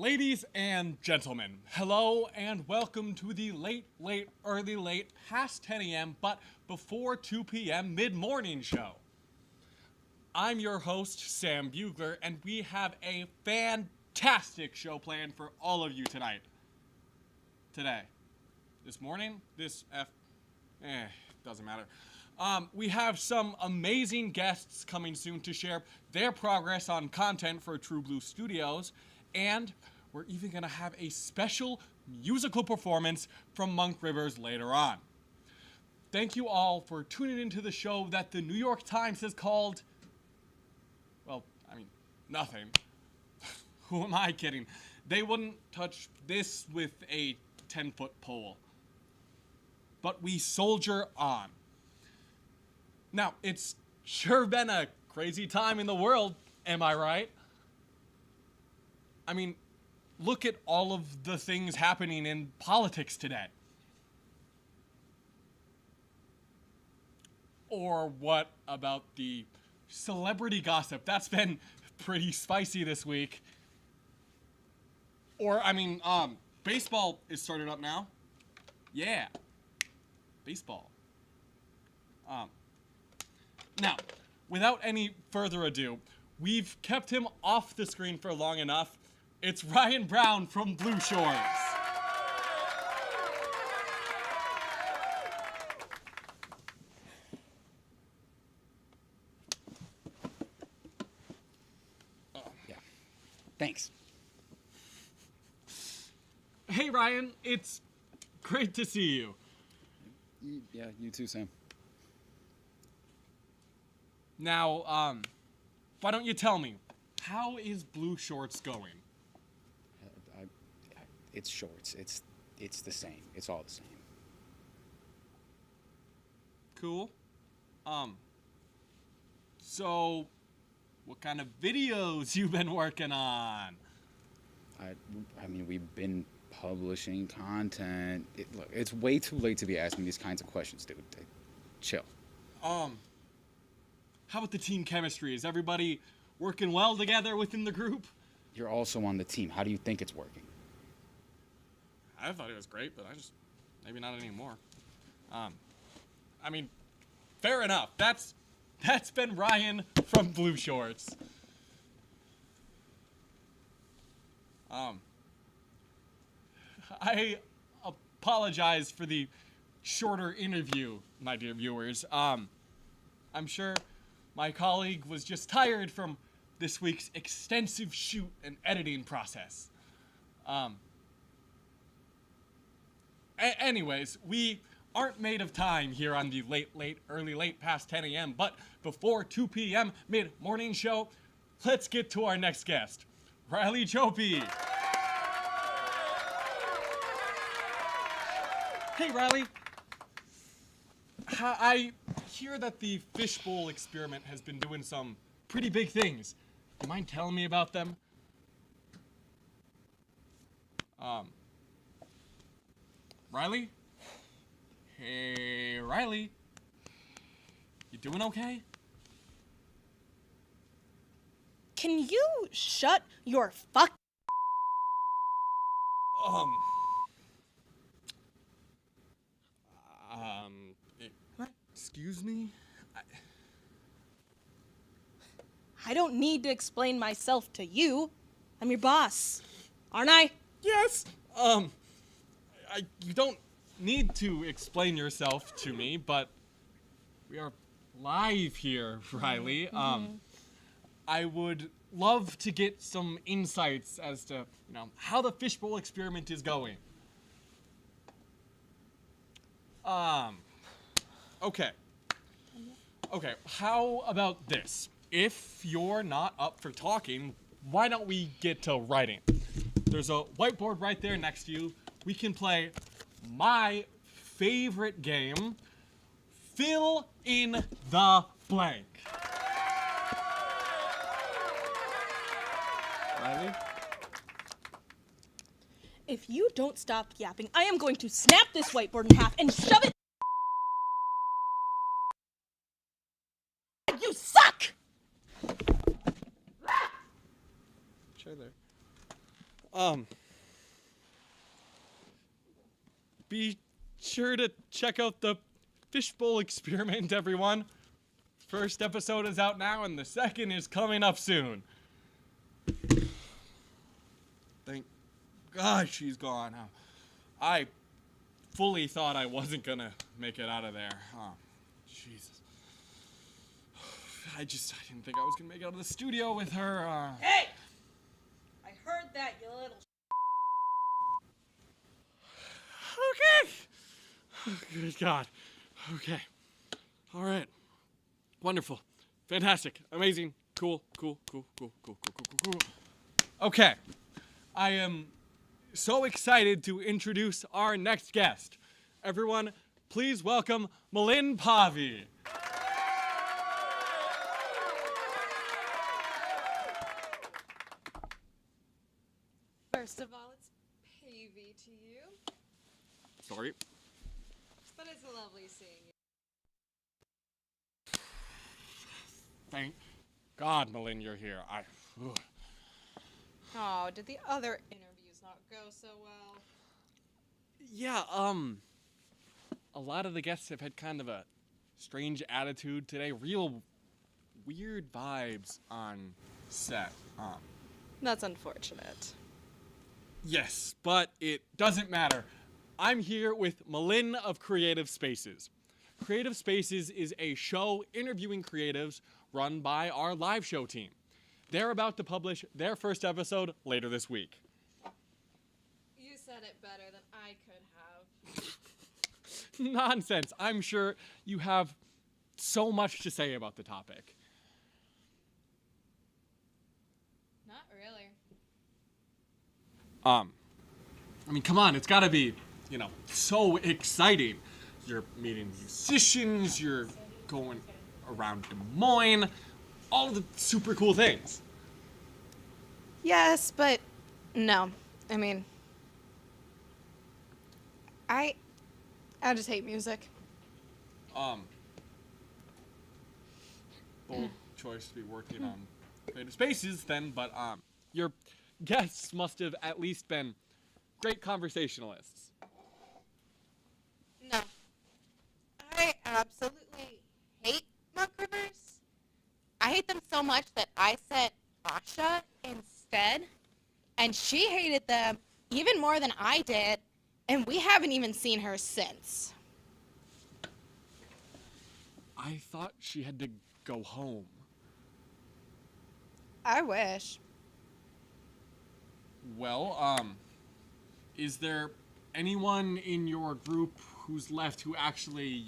Ladies and gentlemen, hello and welcome to the late, past 10 a.m., but before 2 p.m. mid-morning show. I'm your host, Sam Buegler, and we have a fantastic show planned for all of you tonight. Today. This morning? Doesn't matter. We have some amazing guests coming soon to share their progress on content for True Blue Studios, and we're even going to have a special musical performance from Monk Rivers later on. Thank you all for tuning into the show that the New York Times has called, nothing. Who am I kidding? They wouldn't touch this with a 10-foot pole. But we soldier on. Now, it's sure been a crazy time in the world, am I right? Look at all of the things happening in politics today. Or what about the celebrity gossip? That's been pretty spicy this week. Or, baseball is started up now. Yeah. Baseball. Now, without any further ado, we've kept him off the screen for long enough. It's Ryan Brown from Blue Shores. Yeah. Thanks. Hey, Ryan. It's great to see you. Yeah, you too, Sam. Now, why don't you tell me, how is Blue Shorts going? It's shorts. It's the same. It's all the same. Cool. So, what kind of videos you been working on? We've been publishing content. Look, it's way too late to be asking these kinds of questions, dude. Chill. How about the team chemistry? Is everybody working well together within the group? You're also on the team. How do you think it's working? I thought it was great, but maybe not anymore. Fair enough. That's been Ryan from Blue Shorts. I apologize for the shorter interview, my dear viewers. I'm sure my colleague was just tired from this week's extensive shoot and editing process. Anyways, we aren't made of time here on the late past 10 a.m., but before 2 p.m. mid-morning show, let's get to our next guest, Riley Jouppi. Hey, Riley. I hear that the Fishbowl experiment has been doing some pretty big things. You mind telling me about them? Riley? Hey, Riley. You doing okay? Can you shut your fuck? Excuse me? I don't need to explain myself to you. I'm your boss, aren't I? Yes. You don't need to explain yourself to me, but we are live here, Riley. I would love to get some insights as to, how the Fishbowl experiment is going. Okay, how about this? If you're not up for talking, why don't we get to writing? There's a whiteboard right there next to you. We can play my favorite game, Fill in the Blank. Riley? If you don't stop yapping, I am going to snap this whiteboard in half and shove it. You suck! Sure there. Be sure to check out the Fishbowl experiment, everyone. First episode is out now, and the second is coming up soon. Thank God she's gone. I fully thought I wasn't gonna make it out of there. Oh, Jesus. I didn't think I was gonna make it out of the studio with her. Hey! I heard that, you little Okay. Oh, good God. Okay. All right. Wonderful. Fantastic. Amazing. Cool. Okay. I am so excited to introduce our next guest. Everyone, please welcome Malynn Pavey. First of all, it's Pavey to you, Sorry. but it's lovely seeing you. Thank God, Malynn, you're here. Oh, did the other interviews not go so well? Yeah, a lot of the guests have had kind of a strange attitude today. Real weird vibes on set. That's unfortunate. Yes, but it doesn't matter. I'm here with Malynn of Creative Spaces. Creative Spaces is a show interviewing creatives run by our live show team. They're about to publish their first episode later this week. You said it better than I could have. Nonsense. I'm sure you have so much to say about the topic. Not really. I mean, come on, it's gotta be, so exciting. You're meeting musicians, you're going around Des Moines, all the super cool things. Yes, but no. I mean, I just hate music. Bold choice to be working on Creative Spaces then, but your guests must have at least been great conversationalists. No. I absolutely hate Muck Rivers. I hate them so much that I sent Asha instead, and she hated them even more than I did, and we haven't even seen her since. I thought she had to go home. I wish. Well, is there anyone in your group who's left who actually,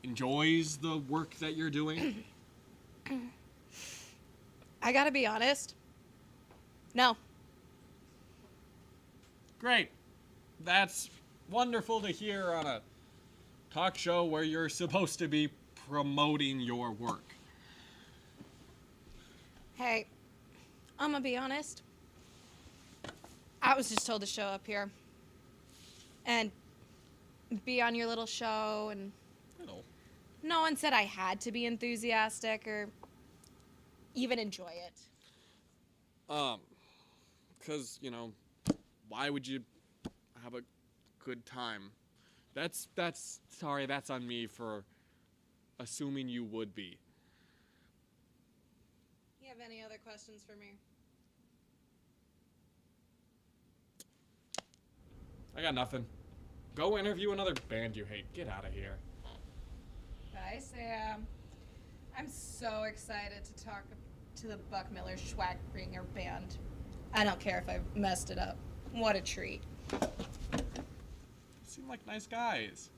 enjoys the work that you're doing? I gotta be honest. No. Great. That's wonderful to hear on a talk show where you're supposed to be promoting your work. Hey, I'm gonna be honest. I was just told to show up here and be on your little show, and no one said I had to be enthusiastic or even enjoy it. 'Cause, why would you have a good time? That's on me for assuming you would be. You have any other questions for me? I got nothing. Go interview another band you hate. Get out of here. Bye, Sam. I'm so excited to talk to the Buck Miller Schwagbringer band. I don't care if I messed it up. What a treat. Seem like nice guys.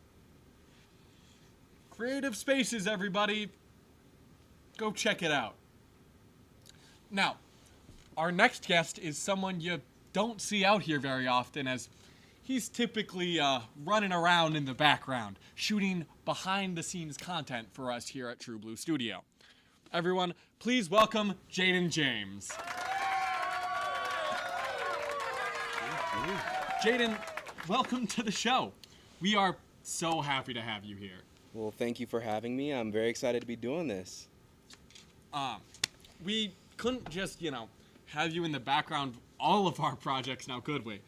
Creative Spaces, everybody. Go check it out. Now, our next guest is someone you don't see out here very often, as he's typically running around in the background, shooting behind-the-scenes content for us here at True Blue Studio. Everyone, please welcome Jayden James. Jayden, welcome to the show. We are so happy to have you here. Well, thank you for having me. I'm very excited to be doing this. We couldn't just, have you in the background all of our projects now, could we?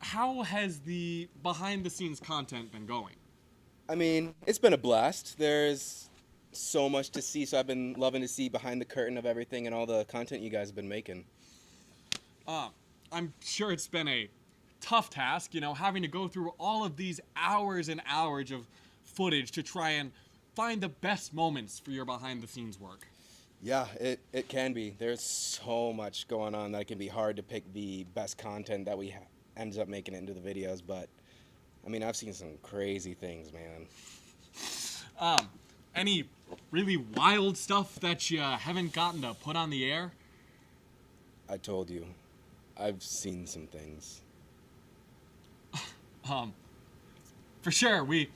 How has the behind-the-scenes content been going? I mean, it's been a blast. There's so much to see, so I've been loving to see behind the curtain of everything and all the content you guys have been making. I'm sure it's been a tough task, having to go through all of these hours and hours of footage to try and find the best moments for your behind-the-scenes work. Yeah, it can be. There's so much going on that it can be hard to pick the best content that we ends up making it into the videos, but I mean, I've seen some crazy things, man. Any really wild stuff that you haven't gotten to put on the air? I told you, I've seen some things. For sure, we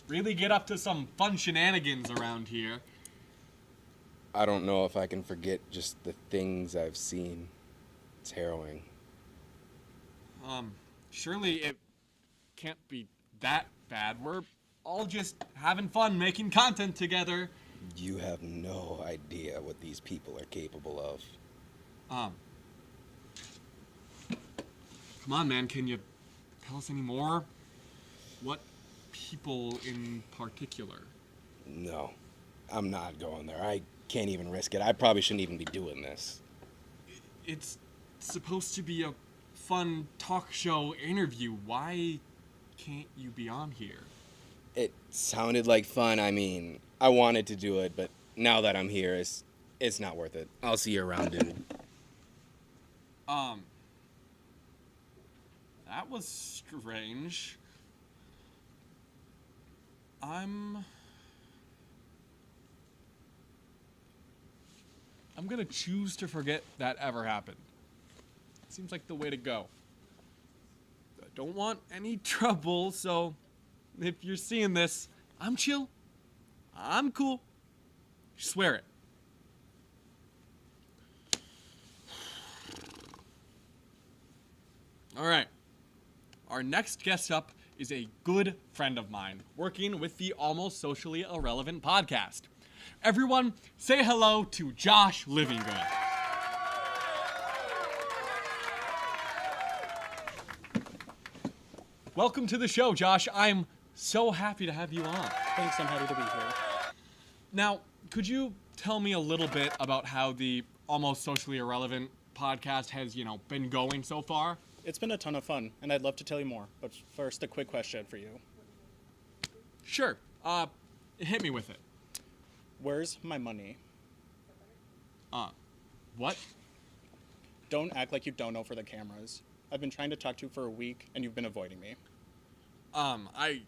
really get up to some fun shenanigans around here. I don't know if I can forget just the things I've seen. It's harrowing. Surely it can't be that bad. We're all just having fun making content together. You have no idea what these people are capable of. Come on, man, can you tell us any more? What people in particular? No, I'm not going there. I can't even risk it. I probably shouldn't even be doing this. It's supposed to be a fun talk show interview. Why can't you be on here? It sounded like fun. I mean, I wanted to do it, but now that I'm here, it's not worth it. I'll see you around, dude. That was strange. I'm gonna choose to forget that ever happened. Seems like the way to go. I don't want any trouble, so if you're seeing this, I'm chill. I'm cool. Swear it. All right. Our next guest up is a good friend of mine, working with the Almost Socially Irrelevant podcast. Everyone, say hello to Josh Livingood. Welcome to the show, Josh. I'm so happy to have you on. Thanks, I'm happy to be here. Now, could you tell me a little bit about how the Almost Socially Irrelevant podcast has, been going so far? It's been a ton of fun, and I'd love to tell you more, but first, a quick question for you. Sure. Hit me with it. Where's my money? What? Don't act like you don't know for the cameras. I've been trying to talk to you for a week, and you've been avoiding me. I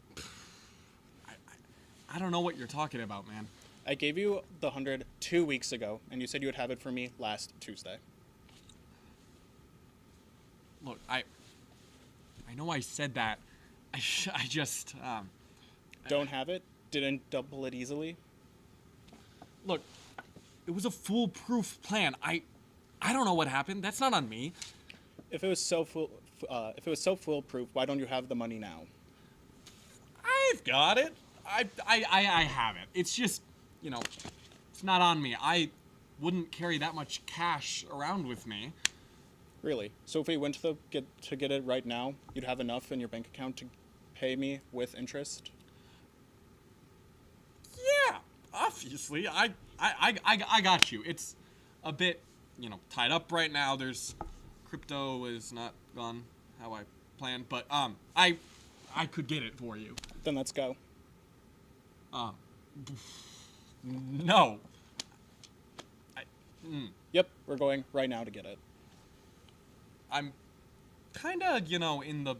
don't know what you're talking about, man. I gave you the 100 2 weeks ago, and you said you would have it for me last Tuesday. Look, I know I said that. I just, Don't have it? Didn't double it easily? Look, it was a foolproof plan. I don't know what happened. That's not on me. If it was so foolproof, why don't you have the money now? I've got it. I have it. It's just, it's not on me. I wouldn't carry that much cash around with me. Really? So if we went to get it right now, you'd have enough in your bank account to pay me with interest? Yeah, obviously. I got you. It's a bit, tied up right now. Crypto is not gone how I planned, but I could get it for you. Then let's go. No. Yep, we're going right now to get it. I'm kind of, in the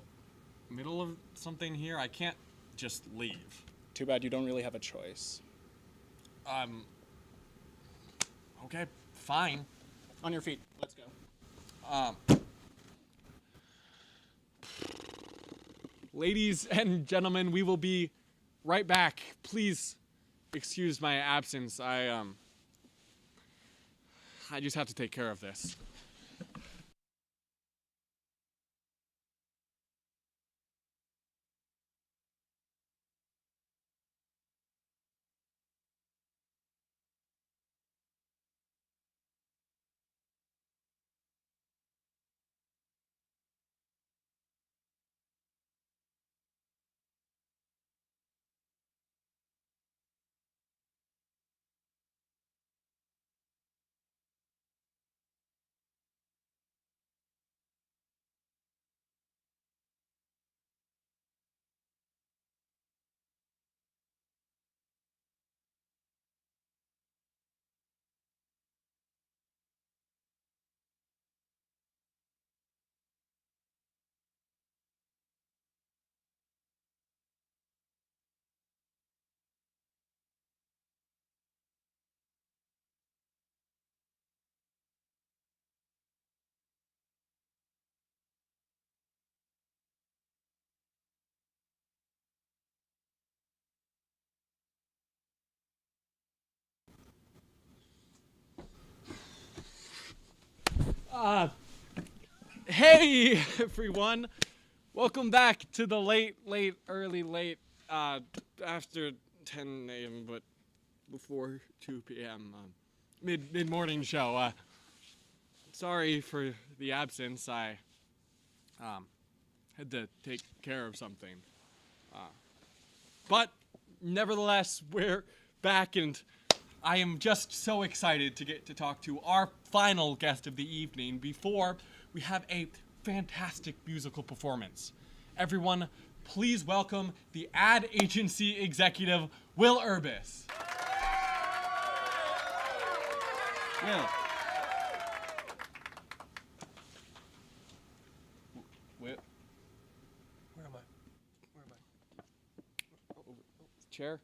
middle of something here. I can't just leave. Too bad you don't really have a choice. Okay, fine. On your feet, let's go. Ladies and gentlemen, we will be right back. Please excuse my absence. I just have to take care of this. Hey everyone, welcome back to the early late, after 10 a.m. but before 2 p.m. Mid-morning show. Sorry for the absence. I had to take care of something. But nevertheless, we're back, and I am just so excited to get to talk to our final guest of the evening before we have a fantastic musical performance. Everyone, please welcome the ad agency executive, Will Erbes. Will. Where am I? Chair?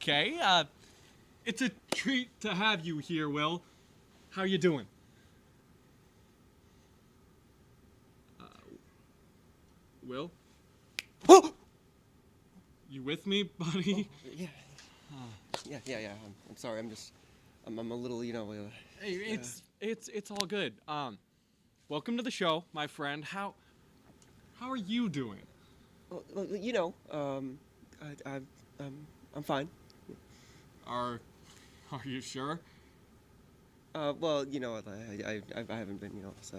Okay, it's a treat to have you here, Will. How you doing? Will? You with me, buddy? Yeah. Yeah. I'm sorry. I'm a little, Hey, it's all good. Welcome to the show, my friend. How are you doing? Well, I'm fine. Are you sure? Well, I haven't been, so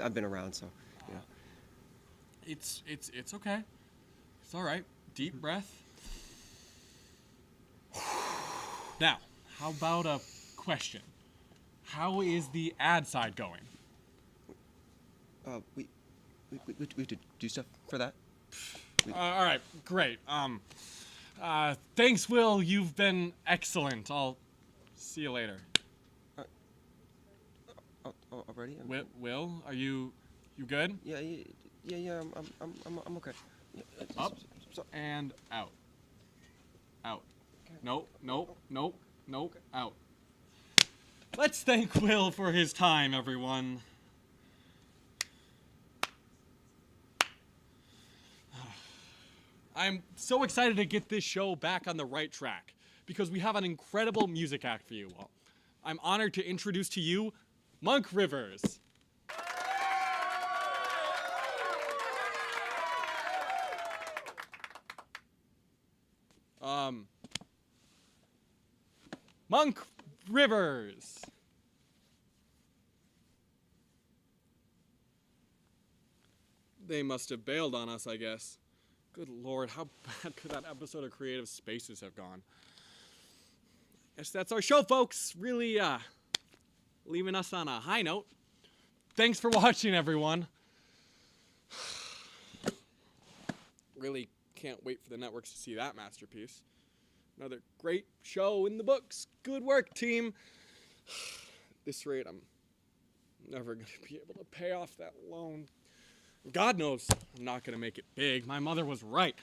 I've been around, so, It's okay. It's all right. Deep breath. Now, how about a question? How is the ad side going? We have to do stuff for that. All right, great. Thanks, Will. You've been excellent. I'll see you later. Already? Will, are you good? Yeah. I'm okay. Yeah, Up and out. Out. Nope. Out. Let's thank Will for his time, everyone. I'm so excited to get this show back on the right track because we have an incredible music act for you. Well, I'm honored to introduce to you Monk Rivers. Monk Rivers. They must have bailed on us, I guess. Good Lord, how bad could that episode of Creative Spaces have gone? Guess that's our show, folks. Really, leaving us on a high note. Thanks for watching, everyone. Really can't wait for the networks to see that masterpiece. Another great show in the books. Good work, team. At this rate, I'm never going to be able to pay off that loan. God knows I'm not going to make it big. My mother was right.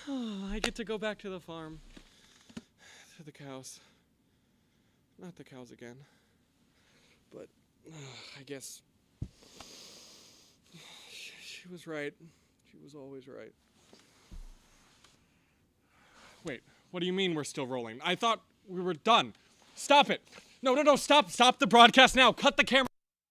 I get to go back to the farm. To the cows. Not the cows again. But I guess she was right. She was always right. Wait, what do you mean we're still rolling? I thought we were done. Stop it. No, stop the broadcast now. Cut the camera.